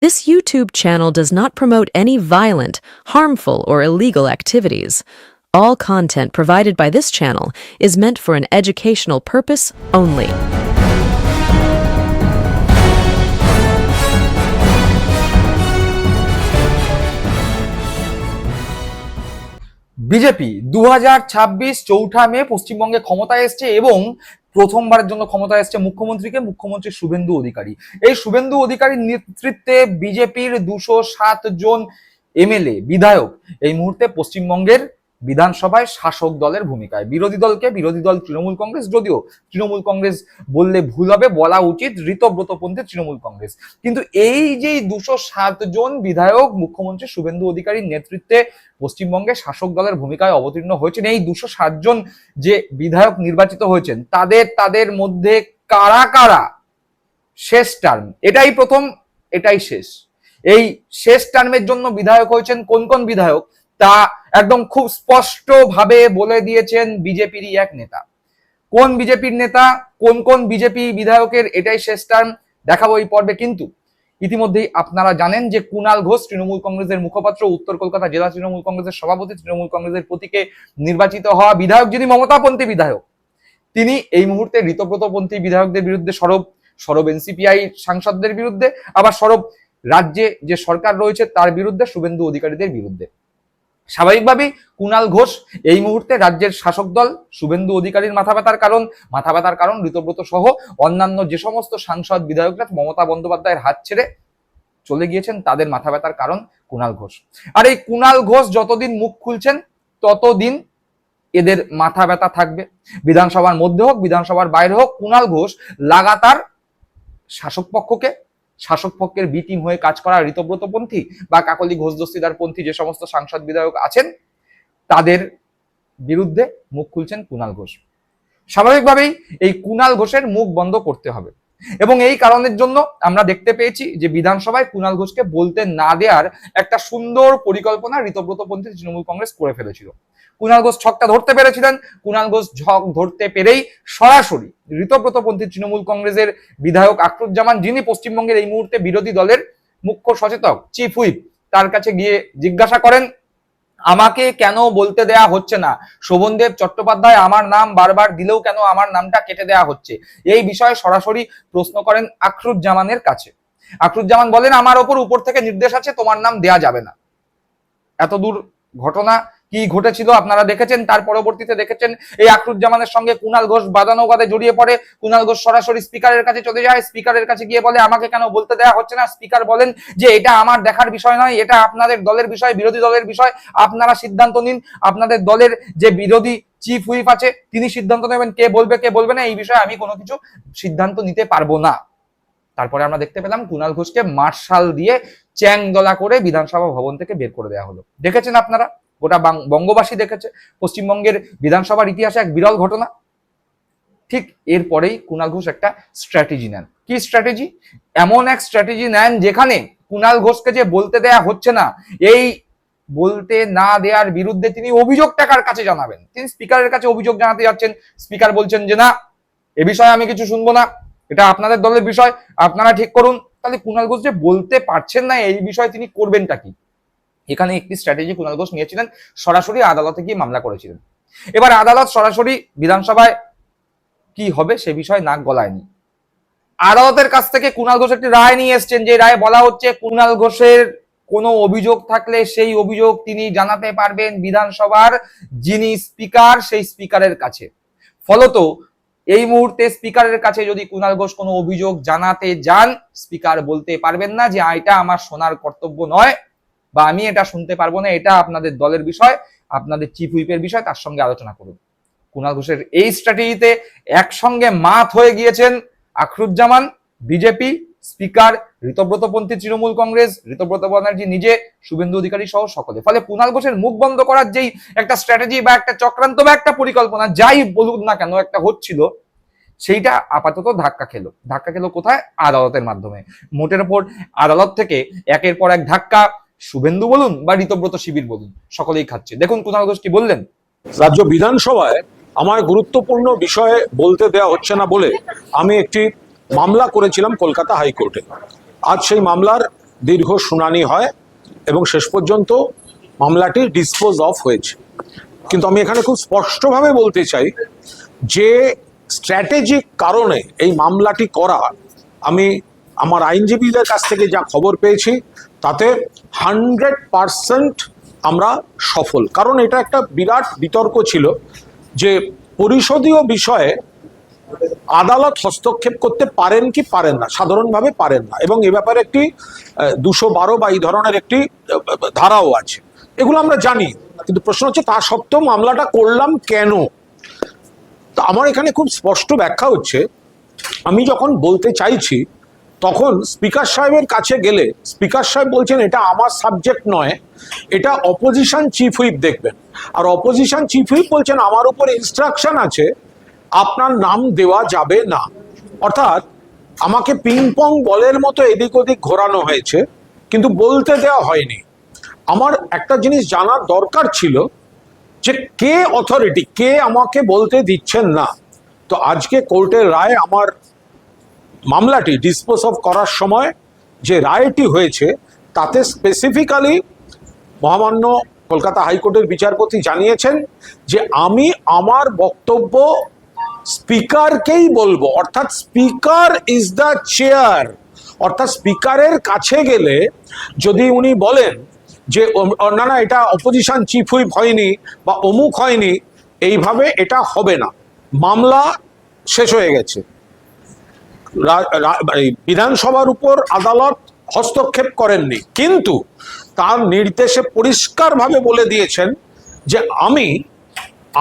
This YouTube channel does not promote any violent, harmful, or illegal activities. All content provided by this channel is meant for an educational purpose only. BJP 2026 চৌঠা মে পশ্চিমবঙ্গে ক্ষমতায় এসছে এবং প্রথমবারের জন্য ক্ষমতায় এসছে মুখ্যমন্ত্রী শুভেন্দু অধিকারী। এই শুভেন্দু অধিকারীর নেতৃত্বে বিজেপির 207 জন এমএলএ বিধায়ক এই মুহূর্তে পশ্চিমবঙ্গের বিধানসভায় শাসক দলের ভূমিকায়। বিরোধী দল তৃণমূল কংগ্রেস, যদিও তৃণমূল কংগ্রেস বললে ভুল হবে, বলা উচিত ঋতব্রতপন্থী তৃণমূল কংগ্রেস। কিন্তু এই যে 207 জন বিধায়ক মুখ্যমন্ত্রী শুভেন্দু অধিকারীর নেতৃত্বে পশ্চিমবঙ্গে শাসক দলের ভূমিকায় অবতীর্ণ হয়েছেন, এই 207 জন যে বিধায়ক নির্বাচিত হয়েছেন তাদের মধ্যে কারা কারা শেষ টার্ম, এটাই প্রথম, এটাই শেষ, এই শেষ টার্মের জন্য বিধায়ক হয়েছেন কোন বিধায়ক তা একদম খুব স্পষ্ট ভাবে বলে দিয়েছেন বিজেপিরই এক নেতা। কোন বিজেপির নেতা, কোন বিজেপি বিধায়কের এটাই শেষ টার্ম দেখাবো এই পর্বে। কিন্তু ইতিমধ্যেই আপনারা জানেন যে কুণাল ঘোষ তৃণমূল কংগ্রেসের মুখপাত্র, উত্তর কলকাতা জেলা তৃণমূল কংগ্রেসের সভাপতি, তৃণমূল কংগ্রেসের প্রতীকে নির্বাচিত হওয়া বিধায়ক, যিনি মমতাপন্থী বিধায়ক, তিনি এই মুহূর্তে ঋতব্রতপন্থী বিধায়কদের বিরুদ্ধে সরব এনসিপিআই সাংসদদের বিরুদ্ধে, আবার সরব রাজ্যে যে সরকার রয়েছে তার বিরুদ্ধে, শুভেন্দু অধিকারীদের বিরুদ্ধে। স্বাভাবিকভাবেই কুণাল ঘোষ এই মুহূর্তে রাজ্যের শাসক দল শুভেন্দু অধিকারীর মাথা ব্যথার কারণ ঋতব্রত সহ অন্যান্য যে সমস্ত সাংসদ বিধায়করা মমতা বন্দ্যোপাধ্যায়ের হাত ছেড়ে চলে গিয়েছেন তাদের মাথা ব্যথার কারণ কুণাল ঘোষ। আর এই কুণাল ঘোষ যতদিন মুখ খুলছেন ততদিন এদের মাথা ব্যথা থাকবে। বিধানসভার মধ্যে হোক, বিধানসভার বাইরে হোক, কুণাল ঘোষ লাগাতার শাসক পক্ষের বি টিম হয়ে কাজ করা ঋতব্রতপন্থী বা কাকলি ঘোষ দস্তিদার পন্থী যে সমস্ত সাংসদ বিধায়ক আছেন তাদের বিরুদ্ধে মুখ খুলছেন কুণাল ঘোষ। স্বাভাবিকভাবেই এই কুণাল ঘোষের মুখ বন্ধ করতে হবে এবং এই কারণের জন্য আমরা দেখতে পেয়েছি যে বিধানসভায় কুণাল ঘোষকে বলতে না দেওয়ার একটা সুন্দর পরিকল্পনা ঋতব্রতপন্থী তৃণমূল কংগ্রেস করে ফেলেছিল। কুণাল ঘোষ ছকটা ধরতে পেরেছিলেন। কুণাল ঘোষ ছক ধরতে পেরেই সরাসরি ঋতব্রতপন্থী তৃণমূল কংগ্রেসের বিধায়ক আখরুজ্জামান, যিনি পশ্চিমবঙ্গের এই মুহূর্তে বিরোধী দলের মুখ্য সচেতক, চিফ হুইপ, তার কাছে গিয়ে জিজ্ঞাসা করেন আমাকে কেন বলতে দেয়া হচ্ছে না, শোভনদেব চট্টোপাধ্যায় আমার নাম বারবার দিলেও কেন আমার নামটা কেটে দেয়া হচ্ছে, এই বিষয়ে সরাসরি প্রশ্ন করেন আখরুজ্জামানের কাছে। আখরুজ্জামান বলেন আমার উপর থেকে নির্দেশ আছে, তোমার নাম দেয়া যাবে না। এতদূর ঘটনা কি ঘটেছিল আপনারা দেখেছেন। তার পরবর্তীতে দেখেছেন এই আখরুজ্জামানের সঙ্গে কুণাল ঘোষ বাদানুবাদে জড়িয়ে পড়ে। কুণাল ঘোষ সরাসরি স্পিকারের কাছে চলে যায়, স্পিকারের কাছে গিয়ে বলে আমাকে কেন বলতে দেওয়া হচ্ছে না। স্পিকার বলেন যে এটা আমার দেখার বিষয় নয়, এটা আপনাদের দলের বিষয়, বিরোধী দলের বিষয়, আপনারা সিদ্ধান্ত নিন। আপনাদের দলের যে বিরোধী চিফ হুইপ আছে তিনি সিদ্ধান্ত নেবেন কে বলবে না, এই বিষয়ে আমি কোনো কিছু সিদ্ধান্ত নিতে পারবো না। তারপরে আমরা দেখতে পেলাম কুণাল ঘোষকে মার্শাল দিয়ে চ্যাংদোলা করে বিধানসভা ভবন থেকে বের করে দেওয়া হলো। দেখেছেন আপনারা, গোটা বঙ্গবাসী দেখেছে, পশ্চিমবঙ্গের বিধানসভার ইতিহাসে এক বিরল ঘটনা। ঠিক এরপরেই কুণাল ঘোষ একটা স্ট্র্যাটেজি নেন। কি স্ট্র্যাটেজি? এমন এক স্ট্র্যাটেজি নেন যেখানে কুণাল ঘোষকে যে বলতে দেয়া হচ্ছে না, এই বলতে না দেওয়ার বিরুদ্ধে তিনি অভিযোগটা কার কাছে জানাবেন, তিনি স্পিকারের কাছে অভিযোগ জানাতে যাচ্ছেন। স্পিকার বলছেন যে না, এ বিষয়ে আমি কিছু শুনবো না, এটা আপনাদের দলের বিষয়, আপনারা ঠিক করুন। তাহলে কুণাল ঘোষ যে বলতে পারছেন না এই বিষয়ে তিনি করবেনটা কি? এখানে একটি স্ট্র্যাটেজি কুণাল ঘোষ নিয়েছিলেন, সরাসরি আদালতে গিয়ে মামলা করেছিলেন। এবার আদালত সরাসরি বিধানসভায় কি হবে সে বিষয়ে নাক গলায়নি। আদালতের কাছ থেকে কুণাল ঘোষ একটি রায় নিয়ে এসছেন, যে রায়ে বলা হচ্ছে কুণাল ঘোষের কোনো অভিযোগ থাকলে সেই অভিযোগ তিনি জানাতে পারবেন বিধানসভার যিনি স্পিকার, সেই স্পিকারের কাছে। ফলত এই মুহূর্তে স্পিকারের কাছে যদি কুণাল ঘোষ কোনো অভিযোগ জানাতে যান, স্পিকার বলতে পারবেন না যে এটা আমার শোনার কর্তব্য নয় বা আমি এটা শুনতে পারবো না, এটা আপনাদের দলের বিষয়, আপনাদের চিফ হুইপের বিষয়, তার সঙ্গে আলোচনা করুন। কুণাল ঘোষের এই স্ট্র্যাটেজিতে একসঙ্গে মাত হয়ে গিয়েছেন আখরুজ্জামান, বিজেপি, স্পিকার, ঋতব্রতপন্থী তৃণমূল কংগ্রেস, ঋতব্রত ব্যানার্জি নিজে, শুভেন্দু অধিকারী সহ সকলে। ফলে কুণাল ঘোষের মুখ বন্ধ করার যেই একটা স্ট্র্যাটেজি বা একটা চক্রান্ত বা একটা পরিকল্পনা যাই বলুন না কেন একটা হচ্ছিল, সেইটা আপাতত ধাক্কা খেলো কোথায়? আদালতের মাধ্যমে। মোটের ওপর আদালত থেকে একের পর এক ধাক্কা শুভেন্দু বলুন বা ঋতব্রত শিবির বলুন, সকলেই খাচ্ছে। দেখুন কুণাল ঘোষ কি বললেন। রাজ্য বিধানসভায় আমার গুরুত্বপূর্ণ বিষয়ে বলতে দেওয়া হচ্ছে না বলে আমি একটি মামলা করেছিলাম কলকাতা হাইকোর্টে। আজ সেই মামলার দীর্ঘ শুনানি হয় এবং শেষ পর্যন্ত মামলাটি ডিসপোজ অফ হয়েছে। কিন্তু আমি এখানে খুব স্পষ্টভাবে বলতে চাই যে স্ট্র্যাটেজিক কারণে এই মামলাটি করা, আমি আমার আইনজীবীদের কাছ থেকে যা খবর পেয়েছি তাতে 100% আমরা সফল। কারণ এটা একটা বিরাট বিতর্ক ছিল যে পরিষদীয় বিষয়ে আদালত হস্তক্ষেপ করতে পারেন কি পারেন না, সাধারণভাবে পারেন না, এবং এ ব্যাপারে একটি 212 বা এই ধরনের একটি ধারাও আছে, এগুলো আমরা জানি। কিন্তু প্রশ্ন হচ্ছে তা সত্ত্বেও মামলাটা করলাম কেন। তো আমার এখানে খুব স্পষ্ট ব্যাখ্যা হচ্ছে, আমি যখন বলতে চাইছি তখন স্পিকার সাহেবের কাছে গেলে স্পিকার সাহেব বলছেন এটা আমার সাবজেক্ট নয়, এটা অপোজিশন চিফ হুইপ দেখবেন। আর অপোজিশন চিফ হুইপ বলছেন আমার উপর ইনস্ট্রাকশন আছে আপনার নাম দেওয়া যাবে না। অর্থাৎ আমাকে পিং পং বলের মতো এদিক ওদিক ঘোরানো হয়েছে, কিন্তু বলতে দেওয়া হয়নি। আমার একটা জিনিস জানার দরকার ছিল যে কে অথরিটি, কে আমাকে বলতে দিচ্ছেন না। তো আজকে কোর্টের রায় আমার মামলাটি ডিসপোজ অফ করার সময় যে রায়টি হয়েছে তাতে স্পেসিফিক্যালি মহামান্য কলকাতা হাইকোর্টের বিচারপতি জানিয়েছেন যে আমি আমার বক্তব্য স্পিকারকেই বলবো, অর্থাৎ স্পিকার ইজ দ্য চেয়ার। অর্থাৎ স্পিকারের কাছে গেলে যদি উনি বলেন যে না না এটা অপোজিশন চিফ হুইপ হয়নি বা অমুক হয়নি, এইভাবে এটা হবে না। মামলা শেষ হয়ে গেছে, বিধানসভার উপর আদালত হস্তক্ষেপ করেননি, কিন্তু তার নির্দেশে পরিষ্কারভাবে বলে দিয়েছেন যে আমি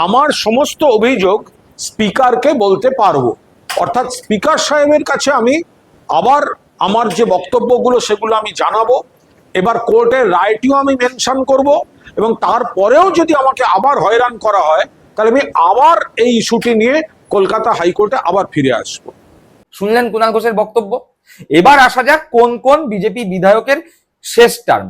আমার সমস্ত অভিযোগ স্পিকারকে বলতে পারবো। অর্থাৎ স্পিকার সাহেবের কাছে আমি আবার আমার যে বক্তব্যগুলো সেগুলো আমি জানাবো। এবার কোর্টের রায়টিও আমি মেনশন করব, এবং তারপরেও যদি আমাকে আবার হয়রান করা হয় তাহলে আমি আবার এই ইস্যুটি নিয়ে কলকাতা হাইকোর্টে আবার ফিরে আসবো। শুনলেন কুণাল ঘোষের বক্তব্য। এবার আসা যাক কোন কোন বিজেপি বিধায়কের শেষ টার্ম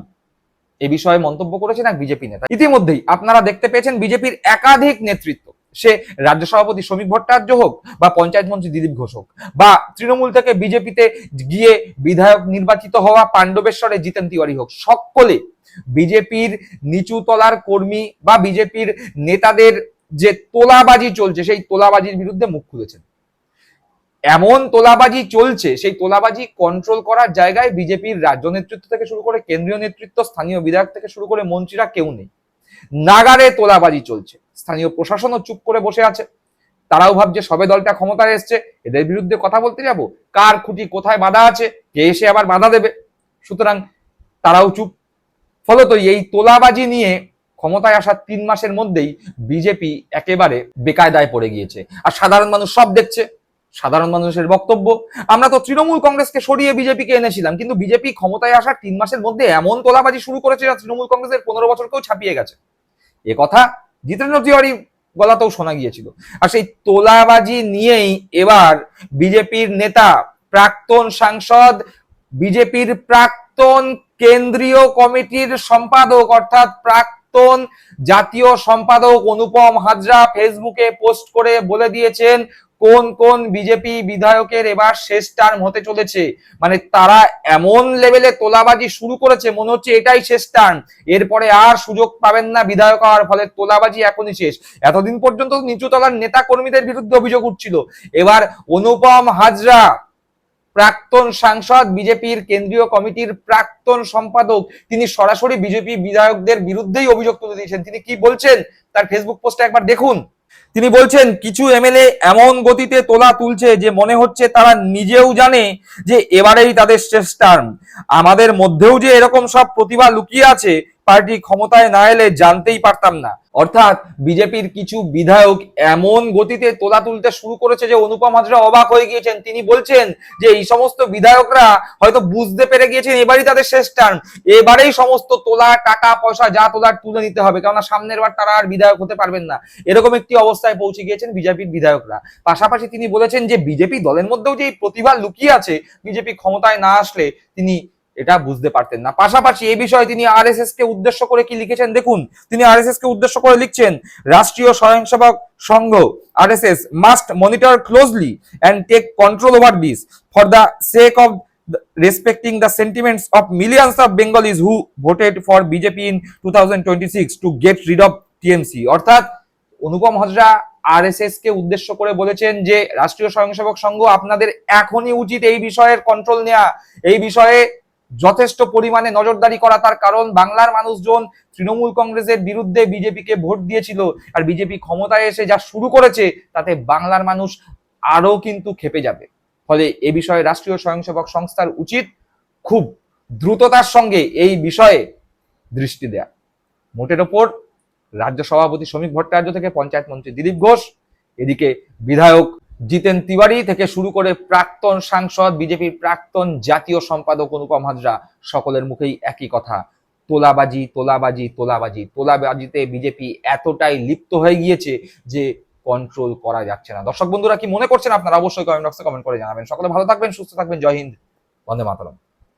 এ বিষয়ে মন্তব্য করেছেন এক বিজেপি নেতা। ইতিমধ্যেই আপনারা দেখতে পেয়েছেন বিজেপির একাধিক নেতৃত্ব, সে রাজ্য সভাপতি শ্রমিক ভট্টাচার্য হোক বা পঞ্চায়েত মন্ত্রী দিলীপ ঘোষ হোক বা তৃণমূল থেকে বিজেপিতে গিয়ে বিধায়ক নির্বাচিত হওয়া পাণ্ডবেশ্বরে জিতেন তিওয়ারি হোক, সকলে বিজেপির নিচু তলার কর্মী বা বিজেপির নেতাদের যে তোলাবাজি চলছে সেই তোলাবাজির বিরুদ্ধে মুখ খুলেছেন। এমন তোলাবাজি চলছে, সেই তোলাবাজি কন্ট্রোল করার জায়গায় বিজেপির রাজ্য নেতৃত্ব থেকে শুরু করে কেন্দ্রীয় নেতৃত্ব, স্থানীয় বিধায়ক থেকে শুরু করে মন্ত্রীরা কেউ নেই। নাগারে তোলাবাজি চলছে, স্থানীয় প্রশাসনও চুপ করে বসে আছে। তারাও ভাবছে সবে দলটা ক্ষমতায় এসছে, এদের বিরুদ্ধে কথা বলতে যাব, কার খুঁটি কোথায় বাধা আছে, কে এসে আবার বাধা দেবে, সুতরাং তারাও চুপ। ফলত এই তোলাবাজি নিয়ে ক্ষমতায় আসার 3 মাসের মধ্যেই বিজেপি একেবারে বেকায়দায় পড়ে গিয়েছে। আর সাধারণ মানুষ সব দেখছে, সাধারণ মানুষের বক্তব্য, আমরা তো তৃণমূল কংগ্রেসকে সরিয়ে বিজেপিকে এনেছিলাম, কিন্তু বিজেপি ক্ষমতায় আসার 3 মাসের মধ্যে এমন তোলাবাজি শুরু করেছে যা তৃণমূল কংগ্রেসের 15 বছরকেও ছাপিয়ে গেছে। এ কথা জিতেন্দ্র তিওয়ারি গলাতেও শোনা গিয়েছিল। আর সেই তোলাবাজি নিয়েই এবার বিজেপির নেতা, প্রাক্তন সাংসদ, বিজেপির প্রাক্তন কেন্দ্রীয় কমিটির সম্পাদক অর্থাৎ প্রাক্তন জাতীয় সম্পাদক অনুপম হাজরা ফেসবুকে পোস্ট করে বলে দিয়েছেন কোন কোন বিজেপি বিধায়কের এবার শেষ টার্ম হতে চলেছে। মানে তারা এমন লেভেলে তোলাবাজি শুরু করেছে, মনে হচ্ছে এটাই শেষ টার্ম, এরপরে আর সুযোগ পাবেন না বিধায়ক হওয়ার, ফলে তোলাবাজি এখনই শেষ। এতদিন পর্যন্ত নিচু তলার নেতা কর্মীদের বিরুদ্ধে অভিযোগ উঠছিল, এবার অনুপম হাজরা প্রাক্তন সাংসদ, বিজেপির কেন্দ্রীয় কমিটির প্রাক্তন সম্পাদক, তিনি সরাসরি বিজেপি বিধায়কদের বিরুদ্ধেই অভিযোগ তুলে দিয়েছেন। তিনি কি বলছেন তার ফেসবুক পোস্টে একবার দেখুন। তিনি বলছেন কিছু এমএলএ এমন গতিতে তোলা তুলছে যে মনে হচ্ছে তারা নিজেও জানে যে এবারেই তাদের শেষ টার্ম। আমাদের মধ্যেও যে এরকম সব প্রতিভা লুকিয়ে আছে পার্টি ক্ষমতায় না এলে জানতেই পারতাম না। অর্থাৎ বিজেপির কিছু বিধায়ক এমন গতিতে তোলা তুলতে শুরু করেছে যে অনুপম হাজরা অবাক হয়ে গিয়েছেন। তিনি বলছেন যে এই সমস্ত বিধায়করা হয়তো বুঝতে পেরে গিয়েছেন এবারই তাদের শেষ টার্ম, এবারেই সমস্ত তোলা টাকা পয়সা যা তোলার তুলে নিতে হবে, কেননা সামনের বার তারা আর বিধায়ক হতে পারবেন না। এরকম একটি অবস্থায় পৌঁছে গিয়েছেন বিজেপির বিধায়করা। পাশাপাশি তিনি বলেছেন যে বিজেপি দলের মধ্যেও যে এই প্রতিভা লুকিয়ে আছে, বিজেপি ক্ষমতায় না আসলে তিনি এটা বুঝতে পারতেন না। পাশাপাশি এই বিষয়ে তিনি আরএসএস কে উদ্দেশ্য করে কি লিখেছেন দেখুন। তিনি আরএসএস কে উদ্দেশ্য করে লিখছেন, রাষ্ট্রীয় স্বয়ংসেবক সংঘ RSS must monitor closely and take control over this for the sake of respecting the sentiments of millions of Bengalis who voted for BJP in 2026 to get rid of TMC. অর্থাৎ Anupam Hazra RSS কে উদ্দেশ্য করে বলেছেন যে রাষ্ট্রীয় স্বয়ংসেবক সংঘ আপনাদের এখনই উচিত এই বিষয়ের কন্ট্রোল নেওয়া, এই বিষয়ে যথেষ্ট পরিমাণে নজরদারি করা। তার কারণ বাংলার মানুষজন তৃণমূল কংগ্রেসের বিরুদ্ধে বিজেপিকে ভোট দিয়েছিল, আর বিজেপি ক্ষমতায় এসে যা শুরু করেছে তাতে বাংলার মানুষ আরো কিন্তু ক্ষেপে যাবে। ফলে এ বিষয়ে রাষ্ট্রীয় স্বয়ংসেবক সংস্থার উচিত খুব দ্রুততার সঙ্গে এই বিষয়ে দৃষ্টি দেয়া। মোটের ওপর রাজ্য সভাপতি শ্রমিক ভট্টাচার্য থেকে পঞ্চায়েত মন্ত্রী দিলীপ ঘোষ, এদিকে বিধায়ক জিতেন তিওয়ারি থেকে শুরু করে প্রাক্তন সাংসদ, বিজেপির প্রাক্তন জাতীয় সম্পাদক অনুপম হাজরা, সকলের মুখেই একই কথা, তোলাবাজি তোলাবাজি তোলাবাজি। তোলাবাজিতে বিজেপি এতটাই লিপ্ত হয়ে গিয়েছে যে কন্ট্রোল করা যাচ্ছে না। দর্শক বন্ধুরা কি মনে করছেন আপনারা অবশ্যই কমেন্ট বক্সে কমেন্ট করে জানাবেন। সকলে ভালো থাকবেন, সুস্থ থাকবেন। জয় হিন্দ, বন্দে মাতরম।